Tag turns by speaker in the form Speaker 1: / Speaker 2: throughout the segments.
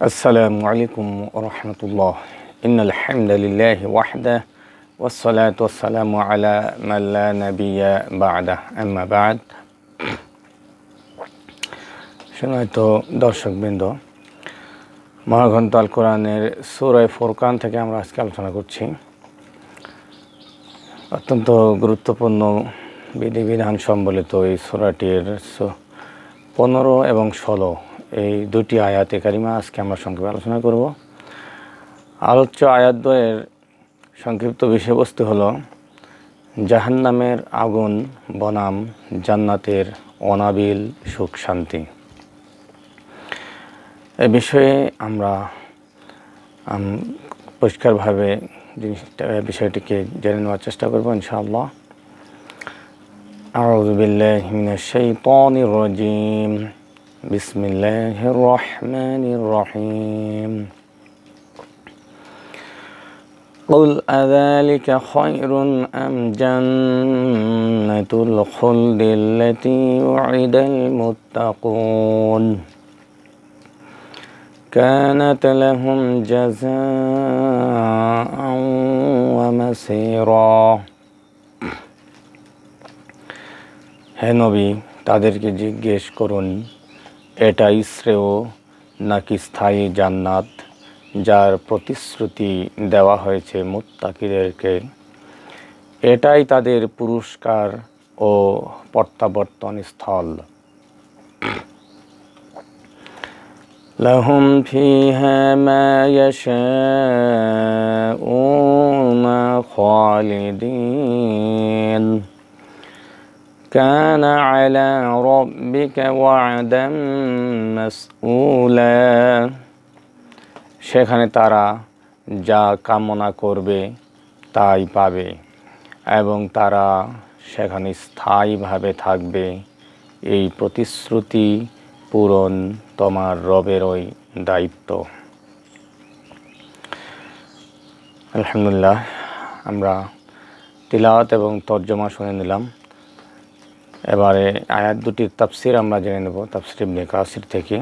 Speaker 1: আসসালামু আলাইকুম ওয়া রাহমাতুল্লাহ। ইন্নাল হামদালিল্লাহি ওয়াহদাহু ওয়াসসালাতু ওয়াসসালামু আলা মান লা নাবিয়্যা বা'দাহু, আম্মা বা'দ। সম্মানিত দর্শকবৃন্দ, মহাগ্রন্থ আল কোরআনের সূরা ফুরকান থেকে আমরা আজকে আলোচনা করছি। অত্যন্ত গুরুত্বপূর্ণ বিধিবিধান সম্বলিত এই সূরাটির 15 এবং 16 এই দুটি আয়াতে কারিমা আজকে আমরা সংক্ষেপে আলোচনা করব। আলোচ্য আয়াতদ্বয়ের সংক্ষিপ্ত বিষয়বস্তু হলো জাহান্নামের আগুন বনাম জান্নাতের অনাবিল সুখ শান্তি। এ বিষয়ে আমরা পরিষ্কারভাবে বিষয়টিকে জেনে নেওয়ার চেষ্টা করব ইনশাআল্লাহ। আউযু বিল্লাহি মিনাশ শাইতানির রাজীম। বিসমিল্লাহির রহমানির রহিম। قل أذلك خير أم جنة الخلد التي وعد المتقون كانت لهم جزاء ومصيرا। হে নবী, তাদেরকে জিজ্ঞেস করুন, এটাই শ্রেয় নাকি স্থায়ী জান্নাত যার প্রতিশ্রুতি দেওয়া হয়েছে মুত্তাকিদেরকে? এটাই তাদের পুরস্কার ও প্রত্যাবর্তন স্থল। লাহুম ফিহা মা ইয়াশাউনা খালিদিন কানা আলা রাব্বিকা ওয়া'দাম মাসউলা। সেখানে তারা যা কামনা করবে তাই পাবে এবং তারা সেখানে স্থায়ীভাবে থাকবে। এই প্রতিশ্রুতি পূরণ তোমার রবেরই দায়িত্ব। আলহামদুলিল্লাহ, আমরা তিলাওয়াত এবং তরজমা শুনে নিলাম। এবারে আয়াত দুটির তাফসির আমরা জেনে নেব তাফসির ইবনে কাসির থেকে।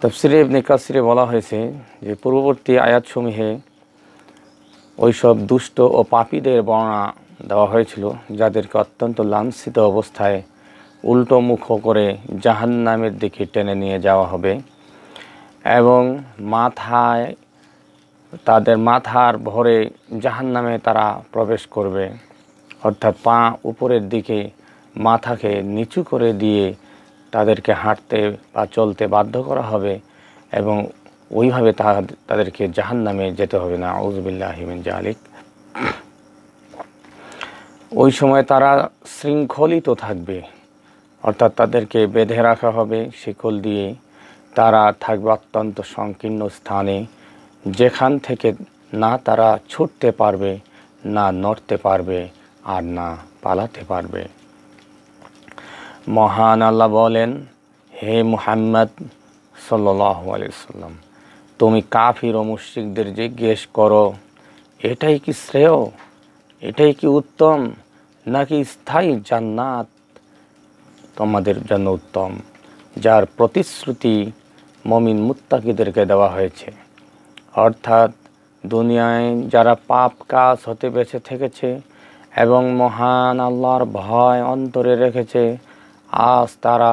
Speaker 1: তাফসিরে ইবনে কাসিরে বলা হয়েছে যে পূর্ববর্তী আয়াতসমূহে ওইসব দুষ্ট ও পাপীদের বর্ণনা দেওয়া হয়েছিল যাদেরকে অত্যন্ত লাঞ্ছিত অবস্থায় উল্টো মুখ করে জাহান্নামের দিকে টেনে নিয়ে যাওয়া হবে এবং তাদের মাথার ভরে জাহান্নামে তারা প্রবেশ করবে, অর্থাৎ পা উপরের দিকে মাথাকে নিচু করে দিয়ে তাদেরকে হাঁটতে বা চলতে বাধ্য করা হবে এবং ওইভাবে তাদেরকে জাহান্নামে যেতে হবে না। আউযু বিল্লাহি মিন যালিক। ওই সময় তারা শৃঙ্খলিত থাকবে, অর্থাৎ তাদেরকে বেঁধে রাখা হবে শিকল দিয়ে। তারা থাকবে অত্যন্ত সংকীর্ণ স্থানে, যেখান থেকে না তারা ছুটতে পারবে, না নড়তে পারবে, আর না পালাতে পারবে। মহান আল্লাহ বলেন, হে মুহাম্মদ সাল্লাল্লাহু আলাইহি ওয়াসাল্লাম, তুমি কাফির ও মুশরিকদের জিজ্ঞেস করো, এটাই কি শ্রেয়, এটাই কি উত্তম, নাকি স্থায়ী জান্নাত তোমাদের জন্য উত্তম যার প্রতিশ্রুতি মুমিন মুত্তাকিদেরকে দেওয়া হয়েছে? অর্থাৎ দুনিয়ায় যারা পাপ কাজ হতে বেঁচে থেকেছে এবং মহান আল্লাহর ভয় অন্তরে রেখেছে, আজ তারা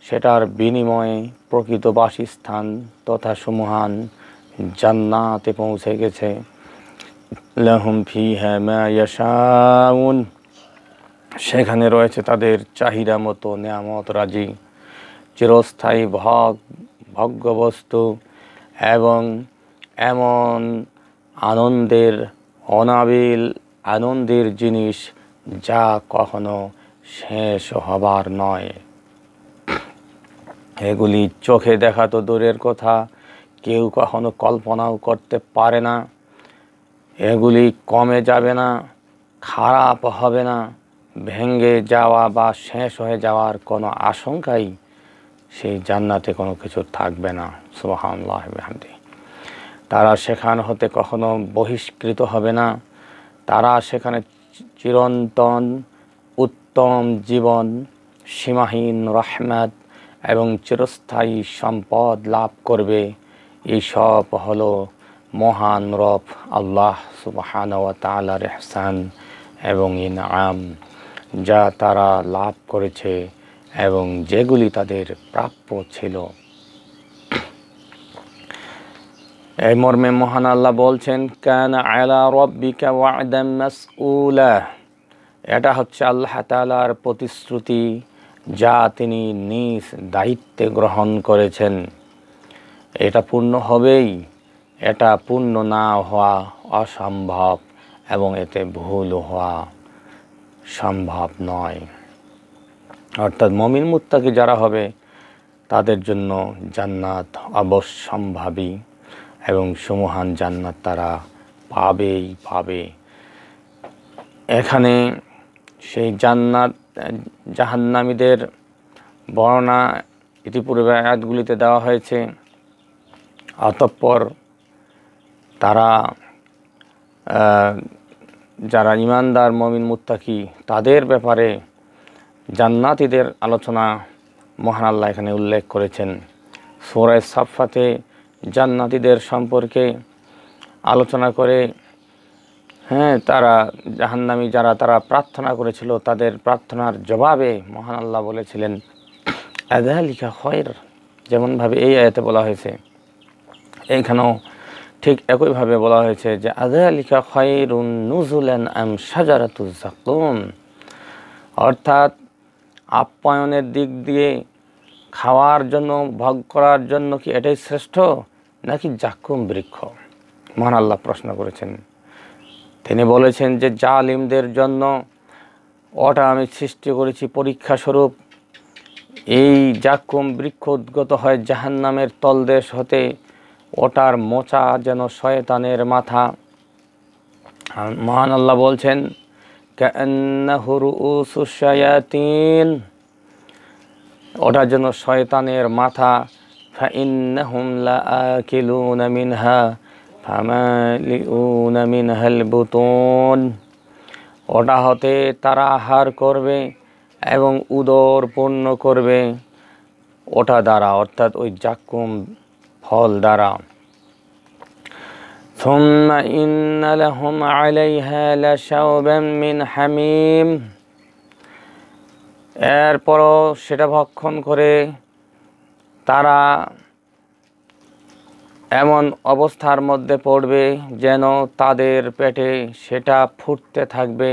Speaker 1: সেটার বিনিময়ে প্রকৃত বাসস্থান তথা সুমহান জান্নাতে পৌঁছে গেছে। লাহুম ফিহা মা ইয়াশাউন, সেখানে রয়েছে তাদের চাহিদা মতো নেয়ামত রাজি, চিরস্থায়ী ভোগ্যবস্তু এবং এমন অনাবিল আনন্দের জিনিস যা কখনো শেষ হবার নয়। এগুলি চোখে দেখা তো দূরের কথা, কেউ কখনো কল্পনাও করতে পারে না। এগুলি কমে যাবে না, খারাপ হবে না, ভেঙে যাওয়া বা শেষ হয়ে যাওয়ার কোনো আশঙ্কাই সেই জান্নাতে কোনো কিছু থাকবে না। সুবহানাল্লাহ ওয়া বিহামদিহি। তারা সেখান হতে কখনো বহিষ্কৃত হবে না। তারা সেখানে চিরন্তন উত্তম জীবন, সীমাহীন রহমত এবং চিরস্থায়ী সম্পদ লাভ করবে। এই সব হলো মহান রব আল্লাহ সুবহানাহু ওয়া তাআলার ইহসান এবং ইনআম, যা তারা লাভ করেছে এবং যেগুলি তাদের প্রাপ্য ছিল। এই মর্মে মহান আল্লাহ বলছেন, কানা আলা রাব্বিকা ওয়া'দান মাসউলা। এটা হচ্ছে আল্লাহ তাআলার প্রতিশ্রুতি, যা তিনি নিজ দায়িত্বে গ্রহণ করেছেন। এটা পূর্ণ হবেই, এটা পূর্ণ না হওয়া অসম্ভব এবং এতে ভুল হওয়া সম্ভব নয়। অর্থাৎ মুমিন মুত্তাকি যারা হবে তাদের জন্য জান্নাত অবশ্যম্ভাবী এবং সুমহান জান্নাত তারা পাবেই পাবে। এখানে সেই জান্নাত জাহান্নামীদের বর্ণনা ইতিপূর্বে আয়াতগুলিতে দেওয়া হয়েছে। অতঃপর তারা যারা ঈমানদার মুমিন মুত্তাকি তাদের ব্যাপারে জান্নাতীদের আলোচনা মহান আল্লাহ এখানে উল্লেখ করেছেন। সূরা সাফফাতে জান্নাতীদের সম্পর্কে আলোচনা করে তারা জাহান্নামী যারা তারা প্রার্থনা করেছিল তাদের প্রার্থনার জবাবে মহান আল্লাহ বলেছিলেন, আযালিকা খায়র। যেমনভাবে এই আয়াতে বলা হয়েছে, এইখানেও ঠিক একইভাবে বলা হয়েছে যে আযালিকা খায়রুন নুজুলান আম শাজারাতুজ যাকুম। অর্থাৎ আপ্যায়নের দিক দিয়ে খাওয়ার জন্য ভোগ করার জন্য কি এটাই শ্রেষ্ঠ নাকি জাকুম বৃক্ষ? মহান আল্লাহ প্রশ্ন করেছেন। তিনি বলেছেন যে জালিমদের জন্য ওটা আমি সৃষ্টি করেছি পরীক্ষা স্বরূপ। এই জাকুম বৃক্ষ উদ্গত হয় জাহান্নামের তলদেশ হতে, ওটার মোচা যেন শয়তানের মাথা। মহান আল্লাহ বলছেন, কাআন্নাহু রুউসুশ শায়াতিন, ওটা যেন শয়তানের মাথা। ফাইন্নাহুম লাআকিলুনা মিনহা ফামালিউনা মিনহাল বুতুন, ওটা হতে তারা আহার করবে এবং উদর পূর্ণ করবে ওটা দ্বারা, অর্থাৎ ওই জাকুম ফল দ্বারা। সুম্মা ইন্না লাহুম আলাইহা লাশাওবান মিন হামিম, এরপরও সেটা ভক্ষণ করে তারা এমন অবস্থার মধ্যে পড়বে যেন তাদের পেটে সেটা ফুটতে থাকবে,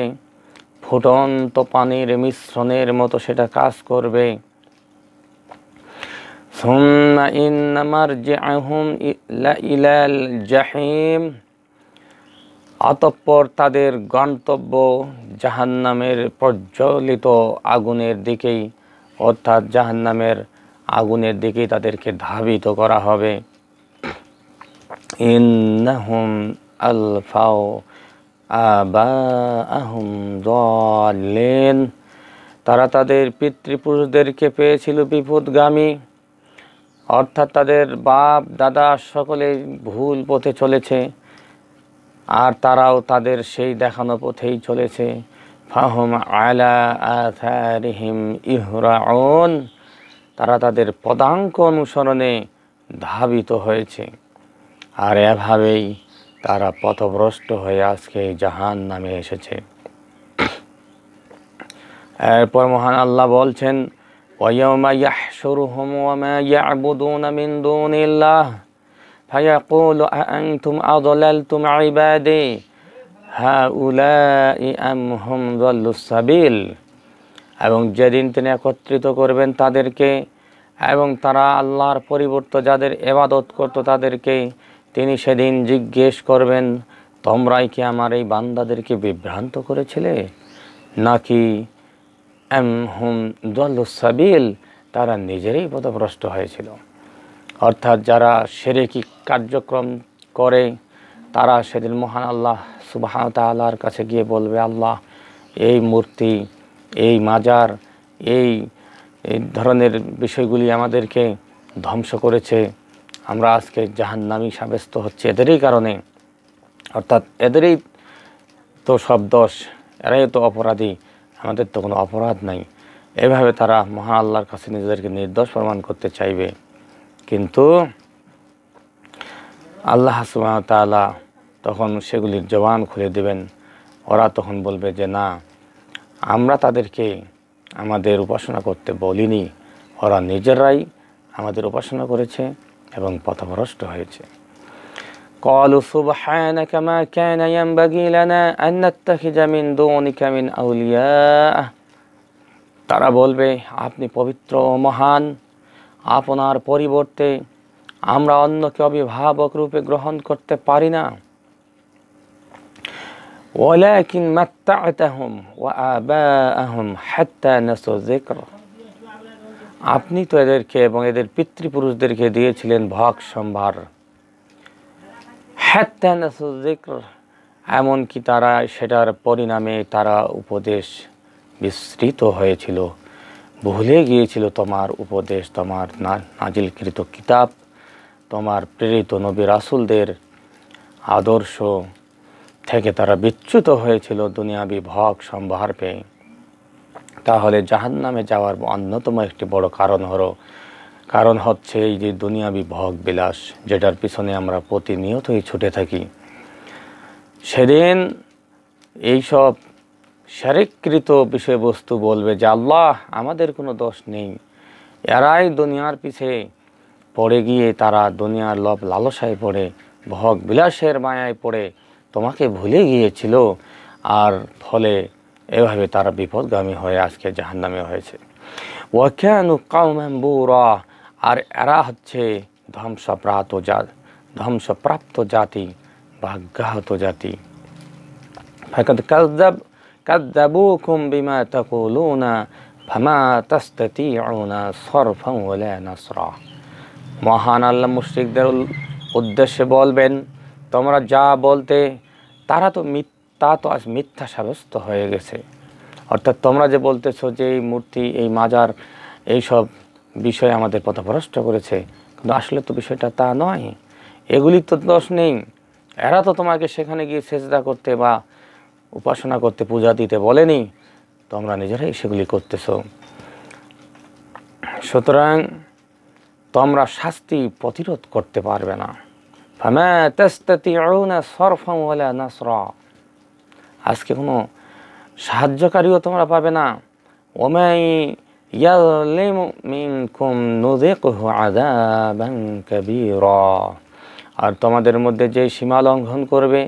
Speaker 1: ফুটন্ত পানির মিশ্রণের মতো সেটা কাজ করবে। সুম্মা ইন্না মারজিআহুম ইলাল জাহিম, অতঃপর তাদের গন্তব্য জাহান্নামের প্রজ্বলিত আগুনের দিকেই, অর্থাৎ জাহান্নামের আগুনের দিকেই তাদেরকে ধাবিত করা হবে। ইন্নাহুম আলফাও আবাআহুম দাল্লিন, তারা তাদের পিতৃপুরুষদেরকে পেয়েছিল বিপদগামী, অর্থাৎ তাদের বাপ দাদা সকলে ভুল পথে চলেছে আর তারাও তাদের সেই দেখানো পথেই চলেছে। ফাহুম আলা আথারিহিম ইহরাউন, তারা তাদের পদাঙ্ক অনুসরণে ধাবিত হয়েছে। আর এভাবেই তারা পথভ্রষ্ট হয়ে আজকে জাহান্নামে এসেছে। এরপর মহান আল্লাহ বলছেন, ওয়ায়াউমা ইয়াহশুরুহুম ওয়া মা ইয়া'বুদুনা মিন দুনিল্লাহ ফায়াকুলু আআনতুম আযলালতুম ইবাদি হাউলাই আম হুম যাল্লুস সাবিল। এবং যেদিন তিনি একত্রিত করবেন তাদেরকে এবং তারা আল্লাহর পরিবর্তে যাদের ইবাদত করত তাদেরকে, তিনি সেদিন জিজ্ঞেস করবেন, তোমরাই কি আমার এই বান্দাদেরকে বিভ্রান্ত করেছিলে নাকি আম হুম যাল্লুস সাবিল, তারা নিজেরাই পথভ্রষ্ট হয়েছিল। অর্থাৎ যারা শিরকি কার্যক্রম করে তারা সেদিন মহান আল্লাহ সুবহানাহু ওয়া তাআলার কাছে গিয়ে বলবে, আল্লাহ এই মূর্তি, এই মাজার, এই ধরনের বিষয়গুলি আমাদেরকে ধ্বংস করেছে, আমরা আজকে জাহান্নামী সাব্যস্ত হচ্ছে এদেরই কারণে। অর্থাৎ এদেরই তো সব দোষ, এরাই তো অপরাধী, আমাদের তো কোনো অপরাধ নাই। এভাবে তারা মহান আল্লাহর কাছে নিজেদেরকে নির্দোষ প্রমাণ করতে চাইবে। কিন্তু আল্লাহ সুবহানাহু ওয়া তাআলা তখন সেগুলির জবান খুলে দেবেন। ওরা তখন বলবে যে না, আমরা তাদেরকে আমাদের উপাসনা করতে বলিনি, ওরা নিজেরাই আমাদের উপাসনা করেছে এবং পথভ্রষ্ট হয়েছে। قالوا سبحانك ما كان ينبغي لنا أن نتخذ من دونك من أولياء। তারা বলবে আপনি পবিত্র ও মহান, আপনার পরিবর্তে আমরা অন্যকে অভিভাবক রূপে গ্রহণ করতে পারি না। ولكن متعتهم وآباءهم حتى نسوا الذكر। আপনি তো এদেরকে এবং এদের পিতৃপুরুষদেরকে দিয়েছিলেন ভোগ সম্ভার। হাত্তা নাসু যিকর, এমনকি তারা সেটার পরিণামে তারা উপদেশ বিস্মৃত হয়েছিল, ভুলে গিয়েছিল তোমার উপদেশ, তোমার নাজিলকৃত কিতাব, তোমার প্রেরিত নবী রাসূলদের আদর্শ থেকে তারা বিচ্যুত হয়েছিল দুনিয়াবি ভোগ সম্ভার পেয়ে। তাহলে জাহান্নামে যাওয়ার অন্যতম একটি বড় কারণ হচ্ছে এই যে দুনিয়াবি ভোগ বিলাস, যেটার পিছনে আমরা প্রতিনিয়তই ছুটে থাকি। সেদিন এইসব শিরককৃত বিষয়বস্তু বলবে যে আল্লাহ আমাদের কোনো দোষ নেই, এরাই দুনিয়ার পিছে পড়ে গিয়ে তারা দুনিয়ার লোভ লালসায় পড়ে, ভোগ বিলাসের মায়ায় পড়ে তোমাকে ভুলে গিয়েছিল, আর ফলে এভাবে তারা বিপদগামী হয়ে আজকে জাহান্নামে হয়েছে। ওয়া কানু কওমান বুরা, আর এরা হচ্ছে ধ্বংসপ্রাপ্ত জাতি, ভাগ্যাহত জাতি। ফাকাদ কাযযাবুকুম বিমা তাকুলুনা ফামা তাসতাতিউনা সরফান ওয়ালা নাসরা। মহান আল্লাহ মুশরিকদের উদ্দেশ্যে বলবেন, তোমরা যা বলতে তারা তো আজ মিথ্যা সাব্যস্ত হয়ে গেছে। অর্থাৎ তোমরা যে বলতেছো যে এই মূর্তি, এই মাজার, এইসব বিষয় আমাদের পথভ্রষ্ট করেছে, কিন্তু আসলে তো বিষয়টা তা নয়। এগুলি তো দোষ নেই, এরা তো তোমাকে সেখানে গিয়ে সেজদা করতে বা উপাসনা করতে, পূজা দিতে বলেনি, তোমরা নিজেরাই সেগুলি করতেছো। সুতরাং তোমরা শাস্তি প্রতিরোধ করতে পারবে না। ফামা তাসতাতিউনা সরফান ওয়ালা নাসরা, আজকে কোনো সাহায্যকারীও তোমরা পাবে না। ওমাই ইয়াযলিমু মিনকুম নুযিকহু আযাবান কাবীরা, আর তোমাদের মধ্যে যে সীমা লঙ্ঘন করবে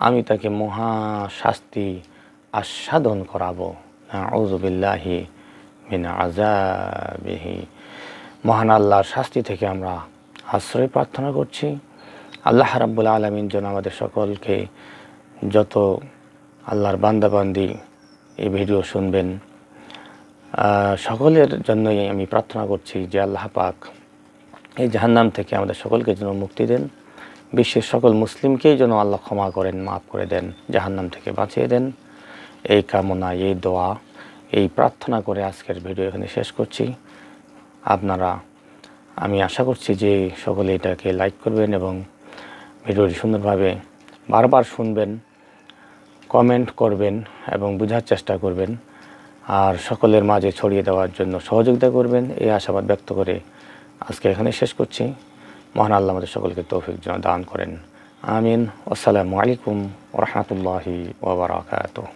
Speaker 1: আমি তাকে মহা শাস্তি আস্বাদন করাবো। আউযু বিল্লাহি মিন আযাবিহি। মহান আল্লাহর শাস্তি থেকে আমরা আশ্রয় প্রার্থনা করছি। আল্লাহ রাব্বুল আলামিন যেন আমাদের সকলকে, যত আল্লাহর বান্দাবান্দি এই ভিডিও শুনবেন, সকলের জন্যই আমি প্রার্থনা করছি যে আল্লাহ পাক এই জাহান্নাম থেকে আমাদের সকলকে যেন মুক্তি দেন, বিশ্বের সকল মুসলিমকেই যেন আল্লাহ ক্ষমা করেন, মাফ করে দেন, জাহান্নাম থেকে বাঁচিয়ে দেন। এই কামনা, এই দোয়া, এই প্রার্থনা করে আজকের ভিডিও এখানে শেষ করছি। আমি আশা করছি যে সকলে এটাকে লাইক করবেন এবং ভিডিওটি সুন্দরভাবে বারবার শুনবেন, কমেন্ট করবেন এবং বোঝার চেষ্টা করবেন, আর সকলের মাঝে ছড়িয়ে দেওয়ার জন্য সহযোগিতা করবেন, এই আশাবাদ ব্যক্ত করে আজকে এখানে শেষ করছি। মহান আল্লাহ আমাদের সকলকে তৌফিক যেন দান করেন। আমিন। আসসালামু আলাইকুম ওয়া রাহমাতুল্লাহি ওয়া বারাকাতুহু।